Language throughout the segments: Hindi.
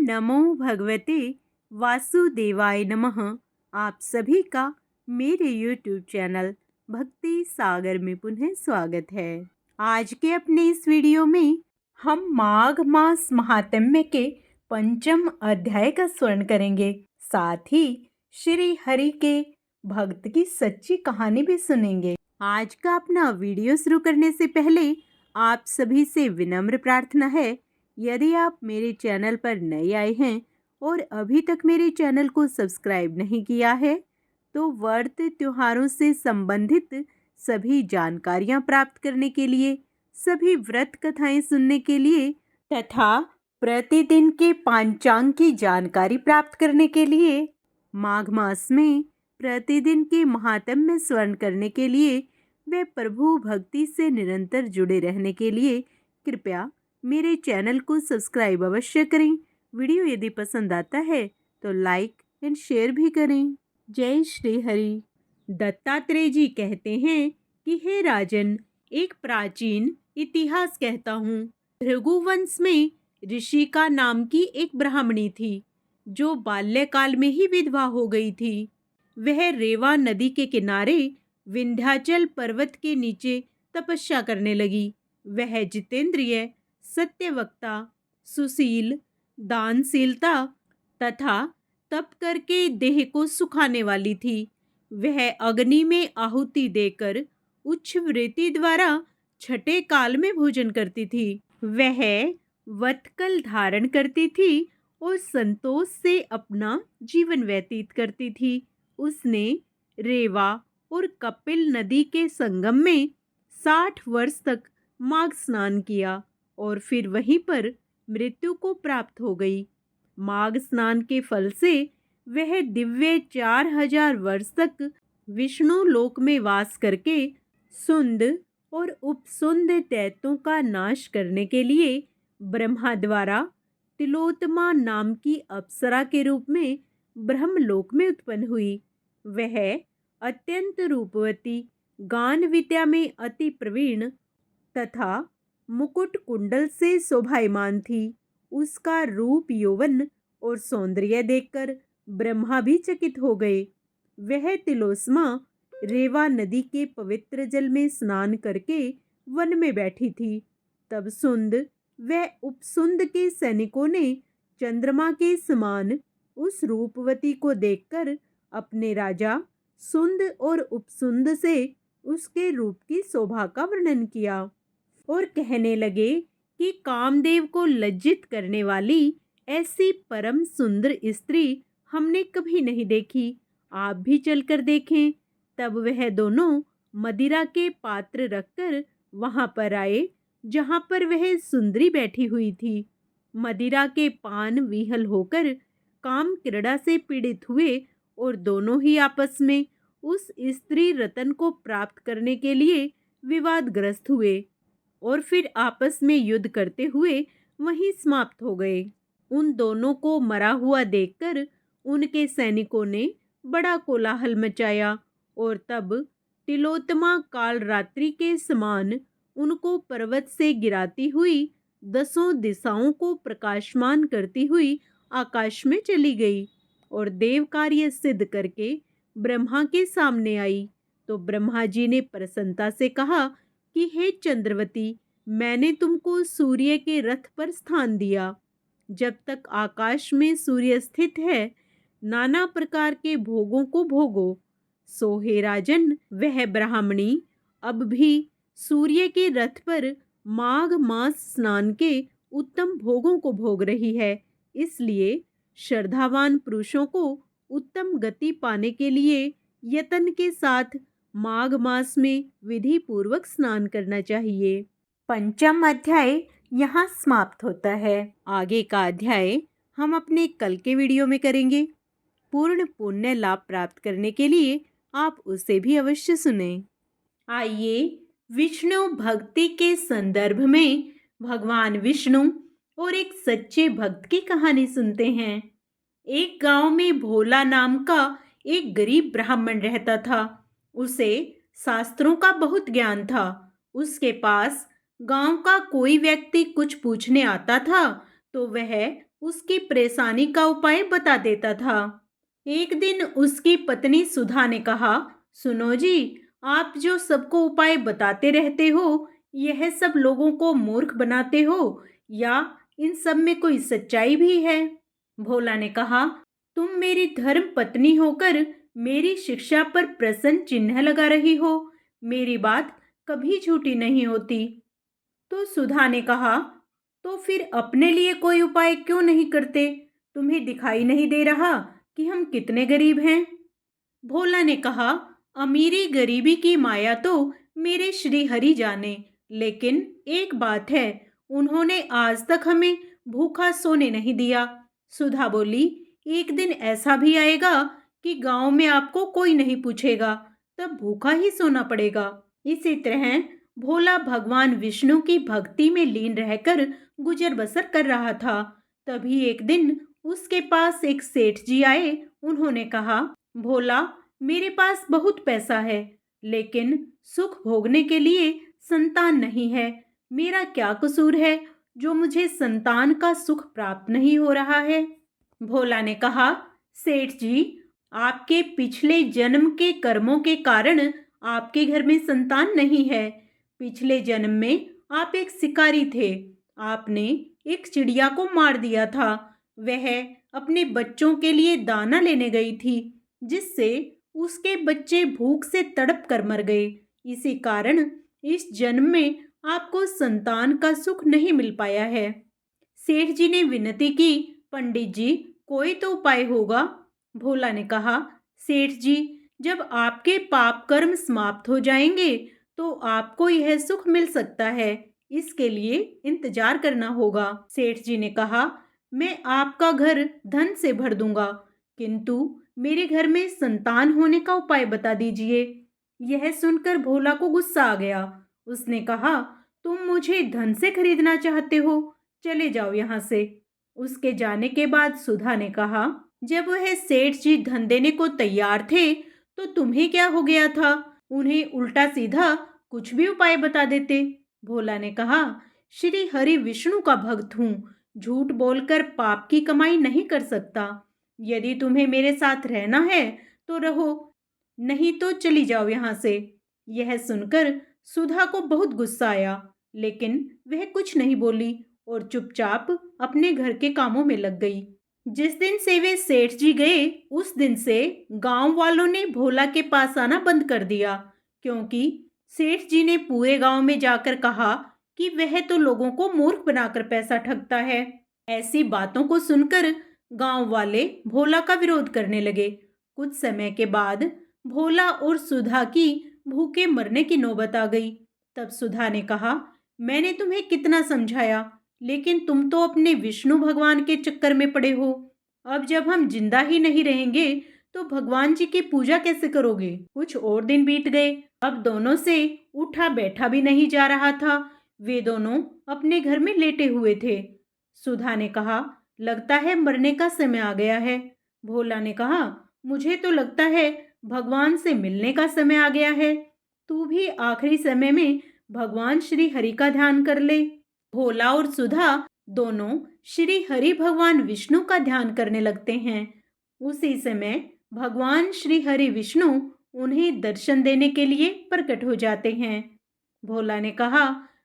नमो भगवते वासुदेवाय नमः। आप सभी का मेरे YouTube चैनल भक्ति सागर में पुनः स्वागत है। आज के अपने इस वीडियो में हम माघ मास महात्म्य के पंचम अध्याय का स्मरण करेंगे। साथ ही श्री हरि के भक्त की सच्ची कहानी भी सुनेंगे। आज का अपना वीडियो शुरू करने से पहले आप सभी से विनम्र प्रार्थना है, यदि आप मेरे चैनल पर नए आए हैं और अभी तक मेरे चैनल को सब्सक्राइब नहीं किया है तो व्रत त्योहारों से संबंधित सभी जानकारियां प्राप्त करने के लिए, सभी व्रत कथाएं सुनने के लिए तथा प्रतिदिन के पंचांग की जानकारी प्राप्त करने के लिए, माघ मास में प्रतिदिन के महात्म्य स्मरण करने के लिए वे प्रभु भक्ति से निरंतर जुड़े रहने के लिए कृपया मेरे चैनल को सब्सक्राइब अवश्य करें। वीडियो यदि पसंद आता है तो लाइक एंड शेयर भी करें। जय श्री हरि। दत्तात्रेय जी कहते हैं कि हे राजन, एक प्राचीन इतिहास कहता हूँ। भृगुवंश में ऋषिका नाम की एक ब्राह्मणी थी जो बाल्यकाल में ही विधवा हो गई थी। वह रेवा नदी के किनारे विंध्याचल पर्वत के नीचे तपस्या करने लगी। वह जितेंद्रिय, सत्यवक्ता, सुशील, दानशीलता तथा तप करके देह को सुखाने वाली थी। वह अग्नि में आहुति देकर उच्च वृत्ति द्वारा छठे काल में भोजन करती थी। वह वत्कल धारण करती थी और संतोष से अपना जीवन व्यतीत करती थी। उसने रेवा और कपिल नदी के संगम में 60 वर्ष तक माघ स्नान किया और फिर वहीं पर मृत्यु को प्राप्त हो गई। माघ स्नान के फल से वह दिव्य 4000 वर्ष तक विष्णु लोक में वास करके सुंद और उपसुंद दैत्यों का नाश करने के लिए ब्रह्मा द्वारा तिलोत्तमा नाम की अप्सरा के रूप में ब्रह्मलोक में उत्पन्न हुई। वह अत्यंत रूपवती, गान विद्या में अति प्रवीण तथा मुकुट कुंडल से शोभायमान थी। उसका रूप, यौवन और सौंदर्य देखकर ब्रह्मा भी चकित हो गए। वह तिलोत्तमा रेवा नदी के पवित्र जल में स्नान करके वन में बैठी थी। तब सुंद व उपसुंद के सैनिकों ने चंद्रमा के समान उस रूपवती को देखकर अपने राजा सुंद और उपसुंद से उसके रूप की शोभा का वर्णन किया और कहने लगे कि कामदेव को लज्जित करने वाली ऐसी परम सुंदर स्त्री हमने कभी नहीं देखी। आप भी चलकर देखें। तब वह दोनों मदिरा के पात्र रखकर वहां पर आए जहां पर वह सुंदरी बैठी हुई थी। मदिरा के पान विहल होकर काम क्रीड़ा से पीड़ित हुए और दोनों ही आपस में उस स्त्री रतन को प्राप्त करने के लिए विवादग्रस्त हुए और फिर आपस में युद्ध करते हुए वहीं समाप्त हो गए। उन दोनों को मरा हुआ देखकर उनके सैनिकों ने बड़ा कोलाहल मचाया और तब तिलोत्तमा काल रात्रि के समान उनको पर्वत से गिराती हुई 10 दिशाओं को प्रकाशमान करती हुई आकाश में चली गई और देव कार्य सिद्ध करके ब्रह्मा के सामने आई। तो ब्रह्मा जी ने प्रसन्नता से कहा कि हे चंद्रवती, मैंने तुमको सूर्य के रथ पर स्थान दिया। जब तक आकाश में सूर्य स्थित है, नाना प्रकार के भोगों को भोगो। सो हे राजन, वह ब्राह्मणी अब भी सूर्य के रथ पर माघ मास स्नान के उत्तम भोगों को भोग रही है। इसलिए श्रद्धावान पुरुषों को उत्तम गति पाने के लिए यत्न के साथ माघ मास में विधि पूर्वक स्नान करना चाहिए। पंचम अध्याय यहाँ समाप्त होता है। आगे का अध्याय हम अपने कल के वीडियो में करेंगे। पूर्ण पुण्य लाभ प्राप्त करने के लिए आप उसे भी अवश्य सुने। आइए विष्णु भक्ति के संदर्भ में भगवान विष्णु और एक सच्चे भक्त की कहानी सुनते हैं। एक गांव में भोला नाम का एक गरीब ब्राह्मण रहता था। उसे शास्त्रों का बहुत ज्ञान था। उसके पास गांव का कोई व्यक्ति कुछ पूछने आता था तो वह उसकी परेशानी का उपाय बता देता था। एक दिन उसकी पत्नी सुधा ने कहा, सुनो जी, आप जो सबको उपाय बताते रहते हो, यह सब लोगों को मूर्ख बनाते हो या इन सब में कोई सच्चाई भी है? भोला ने कहा, तुम मेरी धर्म पत्नी होकर मेरी शिक्षा पर प्रश्न चिन्ह लगा रही हो। मेरी बात कभी झूठी नहीं होती। तो सुधा ने कहा, तो फिर अपने लिए कोई उपाय क्यों नहीं करते? तुम्हें दिखाई नहीं दे रहा कि हम कितने गरीब हैं? भोला ने कहा, अमीरी गरीबी की माया तो मेरे श्री हरि जाने, लेकिन एक बात है, उन्होंने आज तक हमें भूखा सोने नहीं दिया। सुधा बोली, एक दिन ऐसा भी आएगा कि गांव में आपको कोई नहीं पूछेगा, तब भूखा ही सोना पड़ेगा। इसी तरह भोला भगवान विष्णु की भक्ति में लीन रहकर गुजर बसर कर रहा था। तभी एक दिन उसके पास एक सेठ जी आए। उन्होंने कहा, भोला, मेरे पास बहुत पैसा है, लेकिन सुख भोगने के लिए संतान नहीं है। मेरा क्या कसूर है जो मुझे संतान का सुख प्राप्त नहीं हो रहा है? भोला ने कहा, सेठ जी, आपके पिछले जन्म के कर्मों के कारण आपके घर में संतान नहीं है। पिछले जन्म में आप एक शिकारी थे। आपने एक चिड़िया को मार दिया था। वह अपने बच्चों के लिए दाना लेने गई थी, जिससे उसके बच्चे भूख से तड़प कर मर गए। इसी कारण इस जन्म में आपको संतान का सुख नहीं मिल पाया है। सेठ जी ने विनती की, पंडित जी, कोई तो उपाय होगा। भोला ने कहा, सेठ जी, जब आपके पाप कर्म समाप्त हो जाएंगे तो आपको यह सुख मिल सकता है। इसके लिए इंतजार करना होगा। सेठ जी ने कहा, मैं आपका घर धन से भर दूंगा, किंतु मेरे घर में संतान होने का उपाय बता दीजिए। यह सुनकर भोला को गुस्सा आ गया। उसने कहा, तुम मुझे धन से खरीदना चाहते हो? चले जाओ यहाँ से। उसके जाने के बाद सुधा ने कहा, जब वह सेठ जी धन देने को तैयार थे तो तुम्हें क्या हो गया था? उन्हें उल्टा सीधा कुछ भी उपाय बता देते। भोला ने कहा, श्री हरि विष्णु का भक्त हूँ, झूठ बोलकर पाप की कमाई नहीं कर सकता। यदि तुम्हें मेरे साथ रहना है तो रहो, नहीं तो चली जाओ यहाँ से। यह सुनकर सुधा को बहुत गुस्सा आया, लेकिन वह कुछ नहीं बोली और चुपचाप अपने घर के कामों में लग गई। जिस दिन से वे सेठ जी गए, उस दिन से गांव वालों ने भोला के पास आना बंद कर दिया, क्योंकि सेठ जी ने पूरे गांव में जाकर कहा कि वह तो लोगों को मूर्ख बनाकर पैसा ठगता है। ऐसी बातों को सुनकर गांव वाले भोला का विरोध करने लगे। कुछ समय के बाद भोला और सुधा की भूखे मरने की नौबत आ गई। तब सुधा ने कहा, मैंने तुम्हें कितना समझाया, लेकिन तुम तो अपने विष्णु भगवान के चक्कर में पड़े हो। अब जब हम जिंदा ही नहीं रहेंगे तो भगवान जी की पूजा कैसे करोगे? कुछ और दिन बीत गए। अब दोनों से उठा बैठा भी नहीं जा रहा था। वे दोनों अपने घर में लेटे हुए थे। सुधा ने कहा, लगता है मरने का समय आ गया है। भोला ने कहा, मुझे तो लगता है भगवान से मिलने का समय आ गया है। तू भी आखिरी समय में भगवान श्री हरि का ध्यान कर ले। भोला और सुधा दोनों श्री हरि भगवान विष्णु का ध्यान करने लगते हैं। उसी समय भगवान श्री हरि विष्णु उन्हें दर्शन देने के लिए प्रकट हो जाते हैं। भोला ने कहा,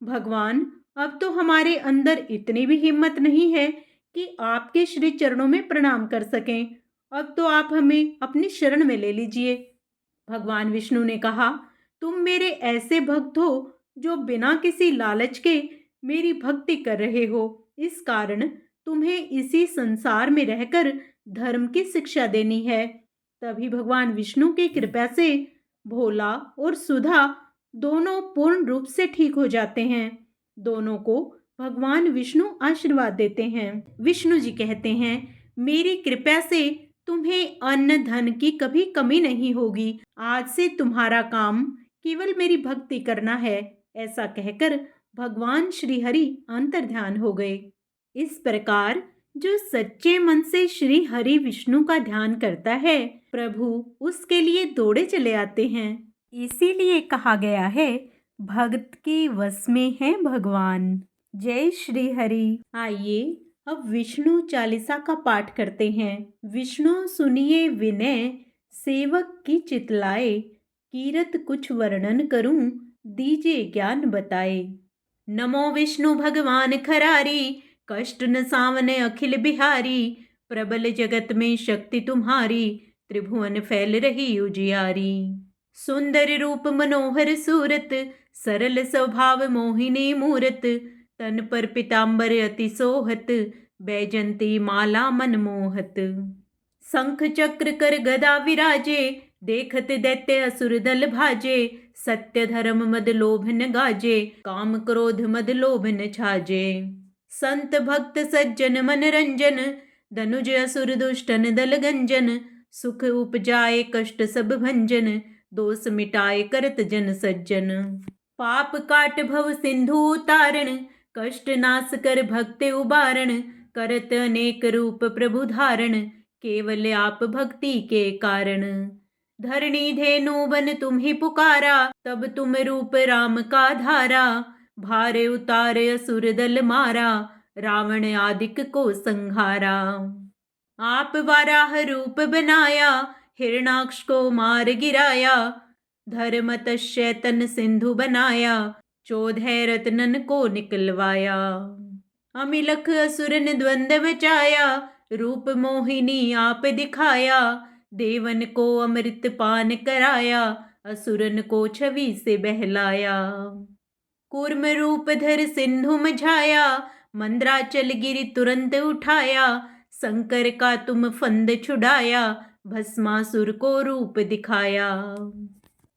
भगवान, अब तो हमारे अंदर इतनी भी हिम्मत नहीं है कि आपके श्री चरणों में प्रणाम कर सकें। अब तो आप हमें अपनी शरण में ले लीजिए। भगवान विष्णु ने कहा, तुम मेरे ऐसे भक्त हो जो बिना किसी लालच के मेरी भक्ति कर रहे हो। इस कारण तुम्हें इसी संसार में रहकर धर्म की शिक्षा देनी है। तभी भगवान विष्णु की कृपा से भोला और सुधा दोनों पूर्ण रूप से ठीक हो जाते हैं। दोनों को भगवान विष्णु आशीर्वाद देते हैं। विष्णु जी कहते हैं, मेरी कृपा से तुम्हें अन्न धन की कभी कमी नहीं होगी। आज से तुम्हारा काम केवल मेरी भक्ति करना है। ऐसा कहकर भगवान श्री हरि अंतर्ध्यान हो गए। इस प्रकार जो सच्चे मन से श्री हरि विष्णु का ध्यान करता है, प्रभु उसके लिए दौड़े चले आते हैं। इसीलिए कहा गया है, भक्त के वश में है भगवान। जय श्री हरि। आइए अब विष्णु चालीसा का पाठ करते हैं। विष्णु सुनिए विनय, सेवक की चितलाए, कीरत कुछ वर्णन करूं, दीजिए ज्ञान बताए। नमो विष्णु भगवान खरारी, कष्ट न सावने अखिल बिहारी, प्रबल जगत में शक्ति तुम्हारी, त्रिभुवन फैल रही उजियारी। सुंदर रूप मनोहर सूरत, सरल स्वभाव मोहिनी मूरत, तन पर पीतांबर अति सोहत, बैजंती माला मन मोहत। शंख चक्र कर गदा विराजे, देखत दैत्य असुर दल भाजे, सत्य धर्म मद लोभ न गाजे, काम क्रोध मद लोभ न छाजे। संत भक्त सज्जन मन रंजन, धनुज असुर दुष्टन दल गंजन, सुख उपजाए कष्ट सब भंजन, दोष मिटाए करत जन सज्जन। पाप काट भव सिंधु उतारण, कष्ट नाश कर भक्त उबारण, करत अनेक रूप प्रभु धारण, केवल आप भक्ति के कारण। धरणी धेनु बन तुम्ही पुकारा, तब तुम रूप राम का धारा, भारे उतारे असुर दल मारा, रावण आदिक को संहारा। आप वाराह रूप बनाया, हिरणाक्ष को मार गिराया, धर्म तस्य तन सिंधु बनाया, 14 रत्नन को निकलवाया। अमिलख असुर ने द्वंद मचाया, रूप मोहिनी आप दिखाया, देवन को अमृत पान कराया, असुरन को छवि से बहलाया। कूर्म रूप धर सिंधु मझाया, मंद्राचल गिरि तुरंत उठाया, शंकर का तुम फंद छुड़ाया, भस्मासुर को रूप दिखाया।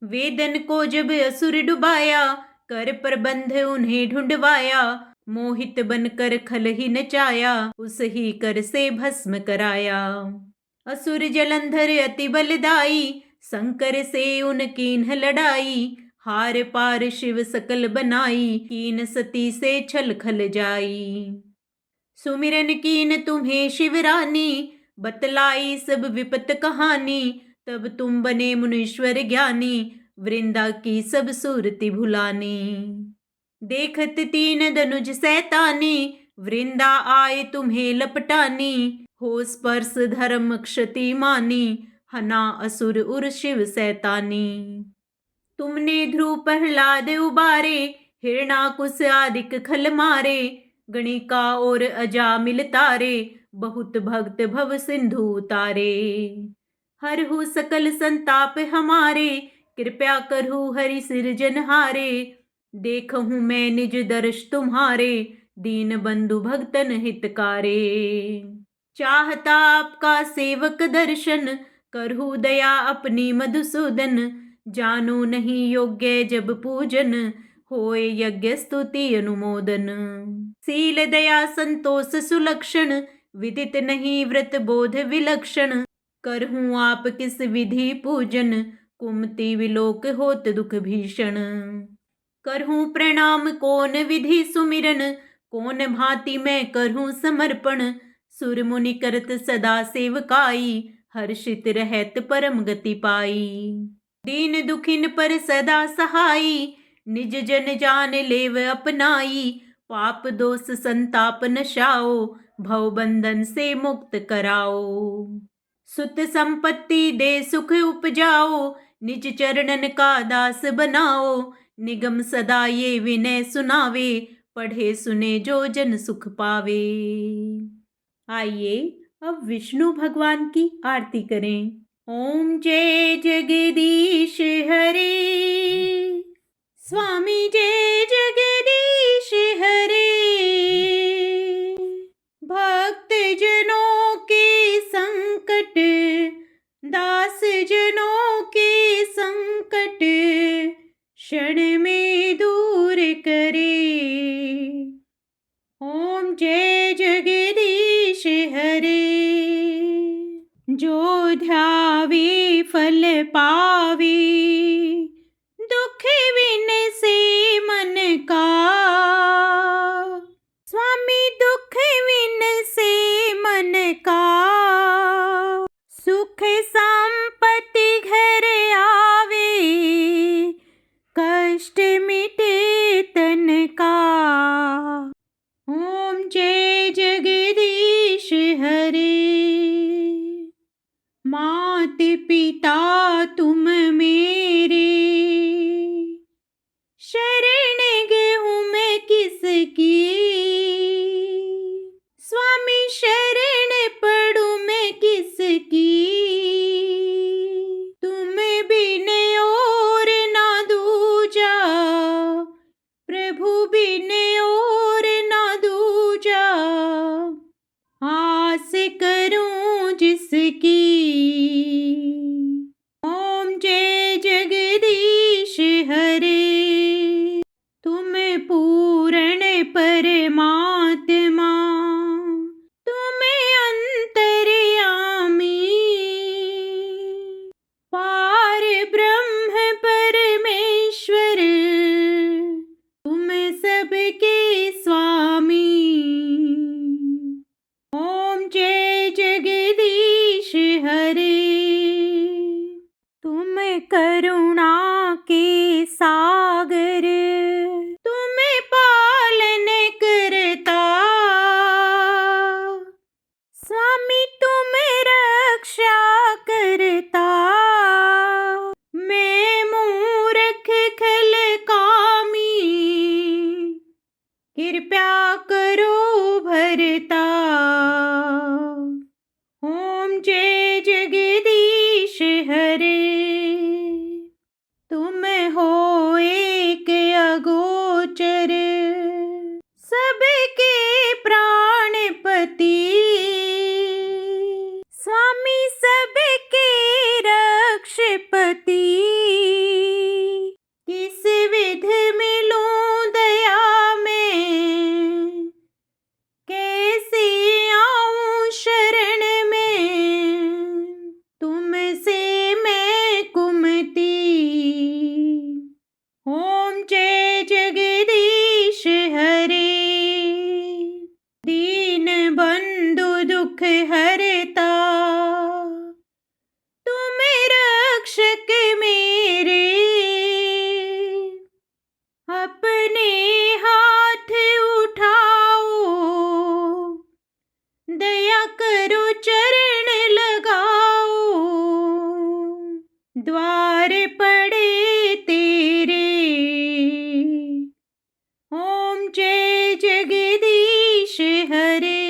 वेदन को जब असुर डुबाया, कर प्रबंध उन्हें ढूंढवाया, मोहित बनकर खल ही नचाया, उस ही कर से भस्म कराया। असुर जलंधर अति बलदाई, शंकर से उनकीन्ह लड़ाई, हार पार शिव सकल बनाई, कीन सती से छल खल जाई। सुमिरन कीन तुम्हें शिवरानी, बतलाई सब विपत कहानी, तब तुम बने मुनीश्वर ज्ञानी, वृंदा की सब सूरति भुलानी। देखत तीन धनुज सैतानी, वृंदा आए तुम्हें लपटानी, हो स्पर्श धर्म क्षति मानी, हना असुर उर शिव सैतानी। तुमने ध्रुव प्रहलाद उबारे, हिरणाकुश आदिक खल मारे, गणिका और अजामिल तारे, बहुत भक्त भव सिंधु उतारे। हरहु सकल संताप हमारे, कृपा करहु हरि सिरजनहारे, देखहूँ मैं निज दर्श तुम्हारे, दीन बंधु भक्तन हितकारे। चाहता आपका सेवक दर्शन, करहु दया अपनी मधुसूदन, जानो नहीं योग्य जब पूजन, होए यज्ञ स्तुति अनुमोदन। शील दया संतोष सुलक्षण, विदित नहीं व्रत बोध विलक्षण, करहूँ आप किस विधि पूजन, कुमति विलोक होत दुख भीषण। करहूँ प्रणाम कौन विधि सुमिरन, कौन भांति मैं करहूँ समर्पण, सुर मुनि करत सदा सेवकाई, हर्षित रहत परम गति पाई। दीन दुखिन पर सदा सहाई, निज जन जान लेव अपनाई, पाप दोष संताप नशाओ, भव बंधन से मुक्त कराओ। सुत संपत्ति दे सुख उपजाओ, निज चरणन का दास बनाओ, निगम सदा ये विनय सुनावे, पढ़े सुने जो जन सुख पावे। आइए अब विष्णु भगवान की आरती करें। ओम जय जगदीश हरे, स्वामी जय जगदीश हरे, भक्त जनों के संकट, दास जनों के संकट, क्षण में दूर करे। ओम जय जगदीश हरे, जो ध्यावे फल पावे, दुख विन से मन का, स्वामी दुख विन से मन का, सुख संपत्ति घर आवे, कष्ट मिटे तन का। ओम जय जगदीश मात पिता तुम मेरे, शरण गेहूँ मैं किसकी, स्वामी शरण पड़ूं मैं किसकी, तुम बिन और ना दूजा, प्रभु बिन और ना दूजा, आस करूं जिसकी। ओम जय जगदीश हरे, तुम पूर्ण परमात्मा, तुम अंतर्यामी, पार ब्रह्म परमेश्वर, तुम सबके स्वामी। ओम जय जगदीश हरे, तुम करुणा के सागर, तुम पालन करता, स्वामी तुम रक्षा करता। मैं मूर्ख खल कामी, कृपया करो भरता। ओम जय जगदीश हरे, तुम हो एक अगोचर, सबके प्राणपति, स्वामी सबके रक्षपति। किस विध मिलूं दया में, कैसे आऊं शरण में, तुमसे मैं कुमति। ओम जय जगदीश हरे, दीन बंधु दुख हरता, तुम रक्षक मेरे, अपने हाथ उठाओ, दया करो चरण लगाओ, द्वार पड़े तेरे। ओम जय जगदीश हरे,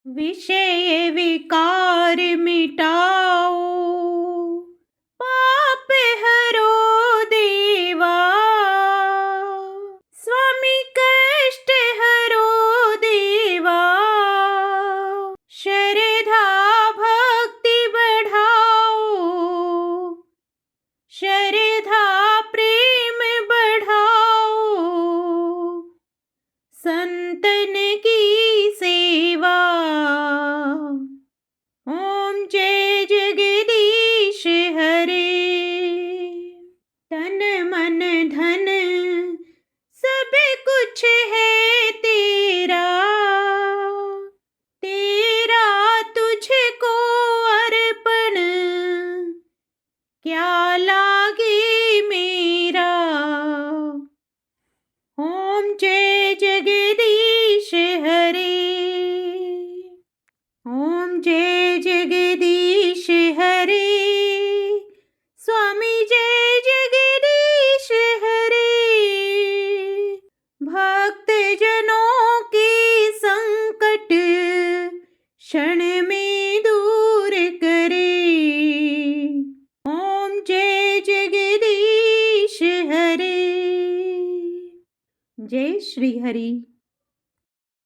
विषय विकार मिटाओ, पाप हरो देवा, स्वामी कष्ट हरो देवा, श्रद्धा भक्ति बढ़ाओ, श्रद्धा प्रेम बढ़ाओ, संतन की सेवा। ओम जय जगदीश हरे, तन मन धन सब कुछ है तेरा, तेरा तुझको अर्पण, क्या लागे मेरा। ओम जय जगदीश हरे, ओम जय जगदीश हरे, स्वामी जय जगदीश हरे। भक्त जनों के संकट क्षण में दूर करे। ओम जय जगदीश हरे। जय श्री हरि।